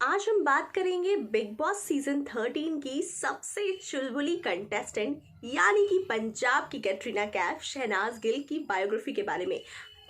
आज हम बात करेंगे बिग बॉस सीजन 13 की सबसे चुलबुली कंटेस्टेंट यानी कि पंजाब की कैटरीना कैफ शहनाज गिल की बायोग्राफी के बारे में।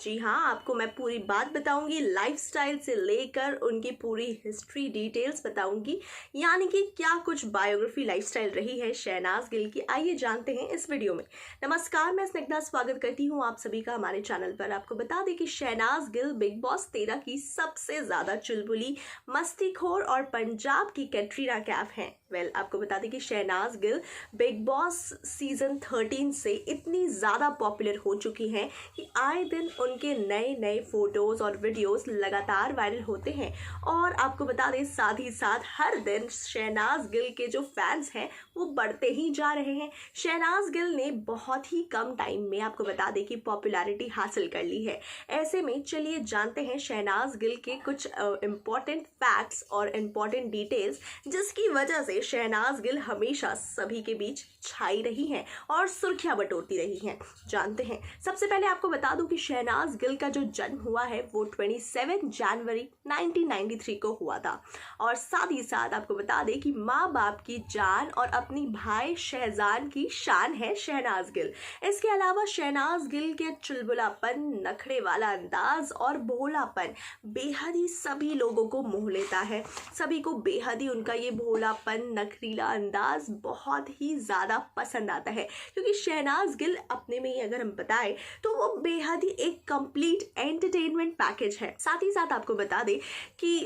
जी हाँ, आपको मैं पूरी बात बताऊंगी, लाइफस्टाइल से लेकर उनकी पूरी हिस्ट्री डिटेल्स बताऊंगी, यानी कि क्या कुछ बायोग्राफी लाइफस्टाइल रही है शहनाज गिल की। आइए जानते हैं इस वीडियो में। नमस्कार, मैं स्निग्धा स्वागत करती हूँ आप सभी का हमारे चैनल पर। आपको बता दें कि शहनाज गिल बिग बॉस 13 की सबसे ज़्यादा चुलबुली, मस्तीखोर और पंजाब की कैटरीना कैफ हैं। आपको बता दें कि शहनाज गिल बिग बॉस सीजन 13 से इतनी ज़्यादा पॉपुलर हो चुकी हैं कि आए दिन उनके नए नए फोटोज़ और वीडियोस लगातार वायरल होते हैं। और आपको बता दें साथ ही साथ हर दिन शहनाज गिल के जो फैंस हैं वो बढ़ते ही जा रहे हैं। शहनाज गिल ने बहुत ही कम टाइम में आपको बता दें कि पॉपुलैरिटी हासिल कर ली है। ऐसे में चलिए जानते हैं शहनाज गिल के कुछ इम्पॉर्टेंट फैक्ट्स और इम्पॉर्टेंट डिटेल्स, जिसकी वजह से शहनाज गिल हमेशा सभी के बीच छाई रही हैं और सुर्खियां बटोरती रही हैं। जानते हैं, सबसे पहले आपको बता दूं कि शहनाज गिल का जो जन्म हुआ है वो 27 जनवरी 1993 को हुआ था। और साथ ही साथ आपको बता दें कि माँ बाप की जान और अपनी भाई शहजान की शान है शहनाज गिल। इसके अलावा शहनाज गिल के चुलबुलापन, नखरे वाला अंदाज और भोलापन बेहद ही सभी लोगों को मोह लेता है। सभी को बेहद ही उनका ये भोलापन, नखरीला अंदाज बहुत ही ज़्यादा पसंद आता है, क्योंकि शहनाज गिल अपने में ही अगर हम बताएं तो वो बेहद ही एक कंप्लीट एंटरटेनमेंट पैकेज है। साथ ही साथ आपको बता दें कि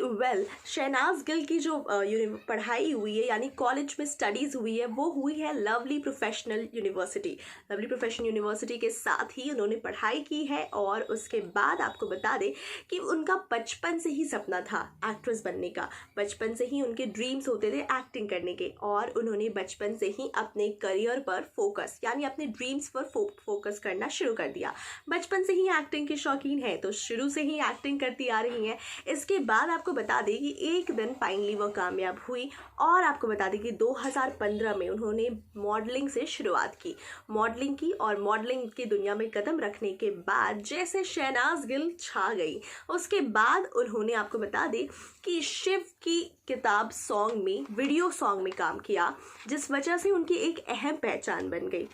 शहनाज गिल की जो पढ़ाई हुई है यानी कॉलेज में स्टडीज़ हुई है वो हुई है lovely professional university. Lovely professional university के साथ ही उन्होंने पढ़ाई की है। और उसके बाद आपको बता दें कि उनका बचपन से ही सपना था एक्ट्रेस बनने का। बचपन से ही उनके ड्रीम्स होते थे एक्टिंग करने के, और उन्होंने बचपन से ही अपने करियर पर फोकस यानी अपने ड्रीम्स पर फोकस करना शुरू कर दिया। बचपन से ही एक्टिंग की शौकीन है तो शुरू से ही एक्टिंग करती आ रही हैं। इसके बाद आपको बता दें कि एक दिन फाइनली वो कामयाब हुई। और आपको बता दें कि 2015 में उन्होंने मॉडलिंग से शुरुआत की। मॉडलिंग की और मॉडलिंग की दुनिया में कदम रखने के बाद जैसे शहनाज गिल छा गई, उसके बाद उन्होंने आपको बता दें कि शिव की किताब सॉन्ग में, वीडियो सॉन्ग में काम किया, जिस वजह से उनकी एक अहम पहचान बन गई।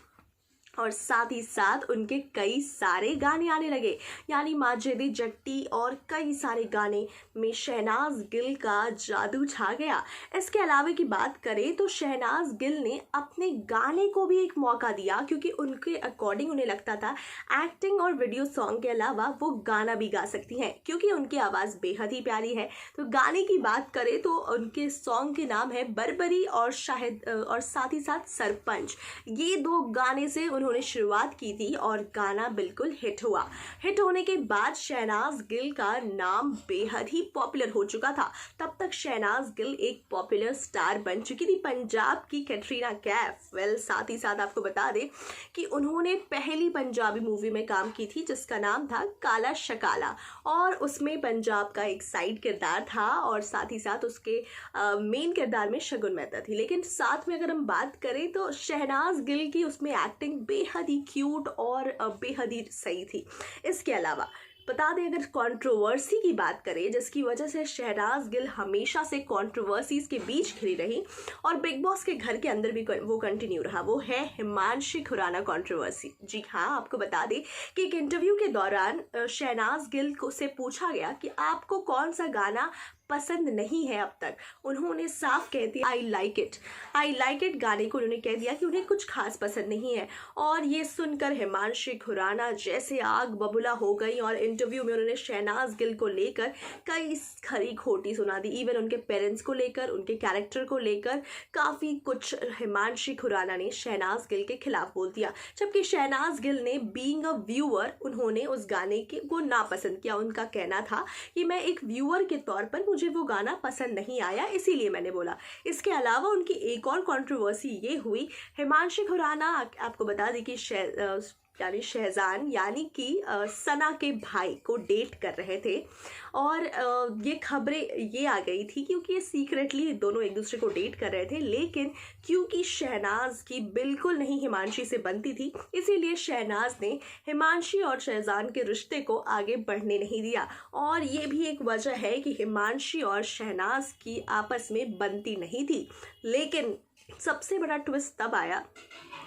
और साथ ही साथ उनके कई सारे गाने आने लगे, यानी माजेदी जट्टी और कई सारे गाने में शहनाज गिल का जादू छा गया। इसके अलावा की बात करें तो शहनाज गिल ने अपने गाने को भी एक मौका दिया, क्योंकि उनके अकॉर्डिंग उन्हें लगता था एक्टिंग और वीडियो सॉन्ग के अलावा वो गाना भी गा सकती हैं, क्योंकि उनकी आवाज़ बेहद ही प्यारी है। तो गाने की बात करें तो उनके सॉन्ग के नाम है बरबरी और शाहिद, और साथ ही साथ सरपंच। ये दो गाने से उन्होंने शुरुआत की थी और गाना बिल्कुल हिट हुआ। हिट होने के बाद शहनाज गिल का नाम बेहद ही पॉपुलर हो चुका था। तब तक शहनाज गिल एक पॉपुलर स्टार बन चुकी थी, पंजाब की कैटरीना कैफ। साथ ही साथ आपको बता दें कि उन्होंने पहली पंजाबी मूवी में काम की थी जिसका नाम था काला शकाला, और उसमें पंजाब का एक साइड किरदार था और साथ ही साथ उसके मेन किरदार में शगुन मेहता थी। लेकिन साथ में अगर हम बात करें तो शहनाज गिल की उसमें एक्टिंग बेहद ही क्यूट और बेहद ही सही थी। इसके अलावा बता दें, अगर कंट्रोवर्सी की बात करें, जिसकी वजह से शहनाज गिल हमेशा से कंट्रोवर्सीज के बीच घिरी रही और बिग बॉस के घर के अंदर भी वो कंटिन्यू रहा, वो है हिमांशी खुराना कंट्रोवर्सी। जी हाँ, आपको बता दें कि एक इंटरव्यू के दौरान शहनाज गिल को से पूछा गया कि आपको कौन सा गाना पसंद नहीं है अब तक। उन्होंने साफ कह दिया आई लाइक इट गाने को उन्होंने कह दिया कि उन्हें कुछ खास पसंद नहीं है। और ये सुनकर हिमांशी खुराना जैसे आग बबूला हो गई और इंटरव्यू में उन्होंने शहनाज गिल को लेकर कई खरी खोटी सुना दी। इवन उनके पेरेंट्स को लेकर, उनके कैरेक्टर को लेकर काफ़ी कुछ हिमांशी खुराना ने शहनाज गिल के खिलाफ बोल दिया, जबकि शहनाज गिल ने बीइंग अ व्यूअर उन्होंने उस गाने को नापसंद किया। उनका कहना था कि मैं एक व्यूअर के तौर पर मुझे वो गाना पसंद नहीं आया, इसीलिए मैंने बोला। इसके अलावा उनकी एक और कंट्रोवर्सी ये हुई, हिमांशी खुराना आपको बता दें कि यानी शहजान यानी कि सना के भाई को डेट कर रहे थे। और ये खबरें ये आ गई थी क्योंकि ये सीक्रेटली दोनों एक दूसरे को डेट कर रहे थे, लेकिन क्योंकि शहनाज की बिल्कुल नहीं हिमांशी से बनती थी, इसीलिए शहनाज ने हिमांशी और शहजान के रिश्ते को आगे बढ़ने नहीं दिया। और ये भी एक वजह है कि हिमांशी और शहनाज की आपस में बनती नहीं थी। लेकिन सबसे बड़ा ट्विस्ट तब आया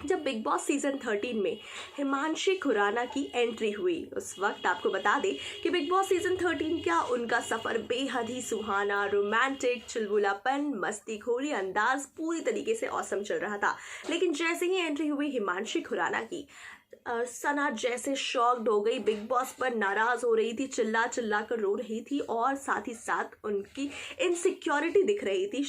जब बिग बॉस सीजन 13 में हिमांशी खुराना की एंट्री हुई। उस वक्त आपको बता दें कि बिग बॉस सीजन 13 का उनका सफ़र बेहद ही सुहाना, रोमांटिक, चुलबुलापन, मस्तीखोरी अंदाज पूरी तरीके से औसम चल रहा था। लेकिन जैसे ही एंट्री हुई हिमांशी खुराना की, सना जैसे शॉक्ड हो गई, बिग बॉस पर नाराज़ हो रही थी, चिल्ला चिल्ला कर रो रही थी और साथ ही साथ उनकी इनसिक्योरिटी दिख रही थी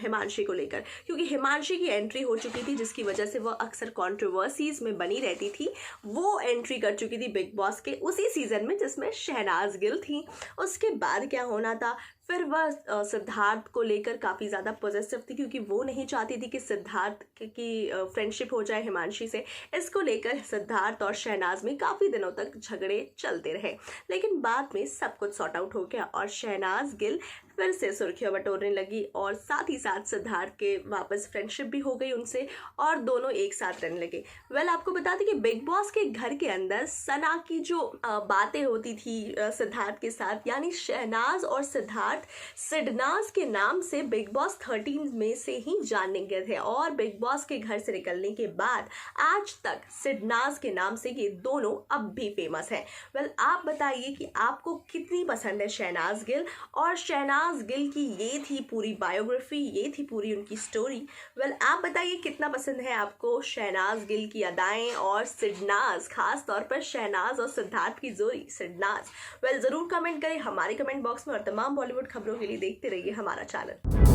हिमांशी को लेकर, क्योंकि हिमांशी की एंट्री हो चुकी थी जिसकी वजह से वह अक्सर कंट्रोवर्सीज में बनी रहती थी। वो एंट्री कर चुकी थी बिग बॉस के उसी सीज़न में जिसमें शहनाज गिल थी। उसके बाद क्या होना था, फिर वह सिद्धार्थ को लेकर काफ़ी ज़्यादा पॉजिटिव थी क्योंकि वो नहीं चाहती थी कि सिद्धार्थ की फ्रेंडशिप हो जाए हिमांशी से। इसको लेकर सिद्धार्थ और शहनाज में काफ़ी दिनों तक झगड़े चलते रहे, लेकिन बाद में सब कुछ सॉर्ट आउट हो गया और शहनाज गिल फिर से सुर्खियां बटोरने लगी और साथ ही साथ सिद्धार्थ के वापस फ्रेंडशिप भी हो गई उनसे और दोनों एक साथ रहने लगे। आपको बता दें कि बिग बॉस के घर के अंदर सना की जो बातें होती थी सिद्धार्थ के साथ, यानी शहनाज और सिद्धार्थ सिडनाज के नाम से बिग बॉस 13 में से ही जानने गए थे और बिग बॉस के घर से निकलने के बाद आज तक सिडनाज के नाम से ये दोनों अब भी फेमस है। आप बताइए कि आपको कितनी पसंद है शहनाज गिल, और शहनाज गिल की ये थी पूरी बायोग्राफी, ये थी पूरी उनकी स्टोरी। आप बताइए कितना पसंद है आपको शहनाज गिल की अदाएं और सिडनाज, खास तौर पर शहनाज और सिद्धार्थ की जोड़ी सिडनाज। ज़रूर कमेंट करें हमारे कमेंट बॉक्स में और तमाम बॉलीवुड खबरों के लिए देखते रहिए हमारा चैनल।